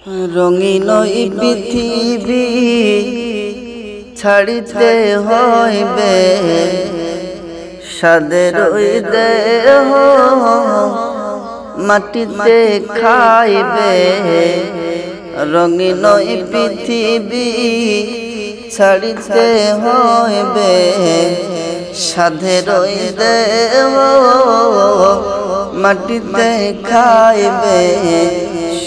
রঙিন এই পৃথিবী ছাড়িতে হইবে, সাদের ওই দেহ মাটিতে খাইবে। রঙিন এই পৃথিবী ছাড়িতে হইবে, সাদের ওই দেহ মাটিতে খাইবে।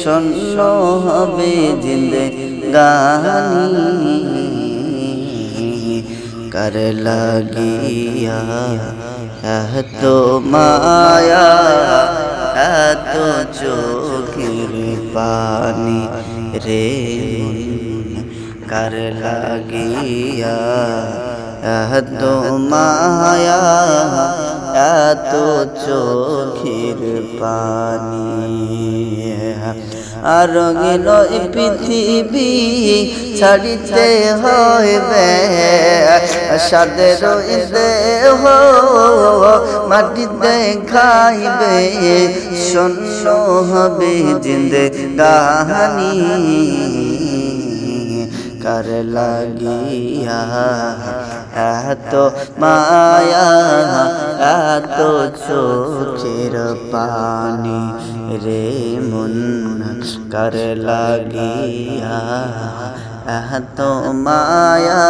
শূন্য হবে জিন্দেগানি কার লাগিয়া এত মায়া, এত চোখের পানি রে কার লাগিয়া এত মায়া, এত চোখের পানি। আর রঙিন পৃথিবী ছাড়িতে হইবে, সাদের দেহ মাটিতে খাইবে। শূন্য হবে জিন্দেগানি কার লাগিয়া এত মায়া, এত চোখের পানি রে মন কার লাগিয়া এত মায়া,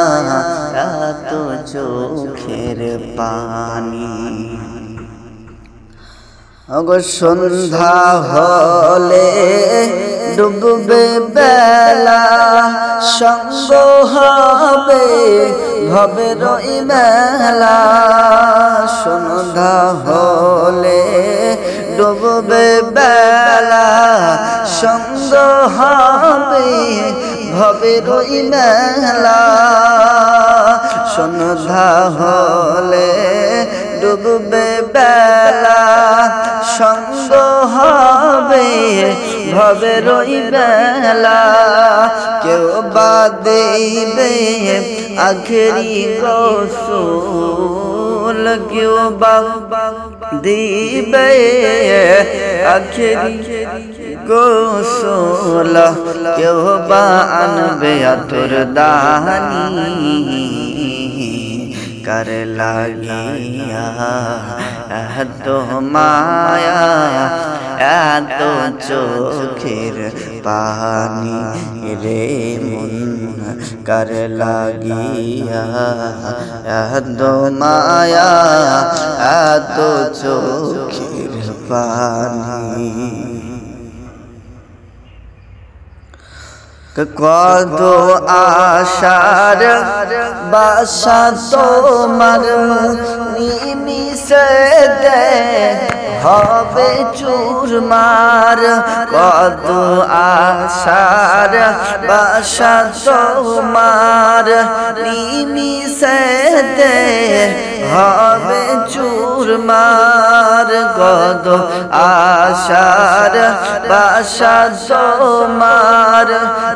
এত চোখের পানি। সন্ধ্যা হলে ডুববে বেলা, সঙ্গ হবে ভবের মেলা। সন্ধ্যা হলে ডুববে বেলা, সঙ্গ হবে ভবের মেলা। সন্ধ্যা হলে ডুববে বেলা, সঙ্গ হবে ভবের বেলা। কেউ বা দেবে আখেরি গোসল, কেউ বা দিবে আখেরি গোসল, কেউ বা আনবে আতর দানি কার লাগিয়া এত মায়া, এত চোখের পানি রে মন কার লাগিয়া এত মায়া, এত চোখের পানি। কত আশার বাসা তোমার নিমিষেতে হবে চুরমার। কত আশার বাসা তোমার নিমিষেতে হবে চুরমার। কত আশার বাসা তোমার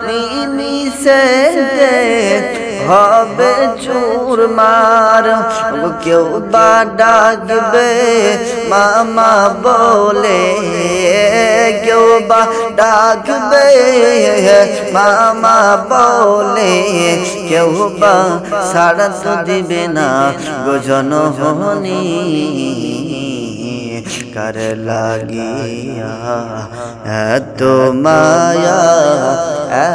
নিমিষেতে হবে চুরমার। কেউ বা ডাকবে মামা বলে, কেউ বা ডাকবে মামা বলে, কেউ বা সাড়া তো দিবে না গো জননী কার লাগিয়া এত মায়া,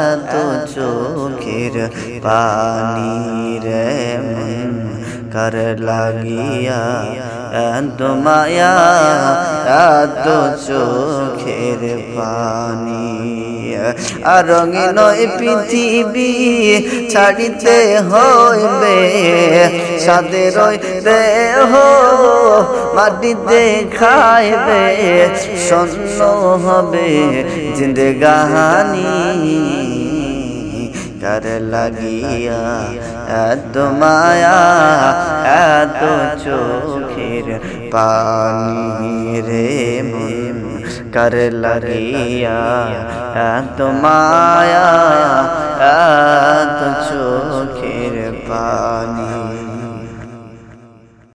এত চোখের পানি রে মন কার লাগিয়া এত মায়া, এত চোখের পানি। আর রঙিন পৃথিবী ছাড়িতে হইবে, সাদের দেহ মাটিতে খাইবে। শূন্য হবে জিন্দেগানি কার লাগিয়া এত মায়া, এত চোখের পানি রে মন কার লাগিয়া এত মায়া, এত চোখের পানি।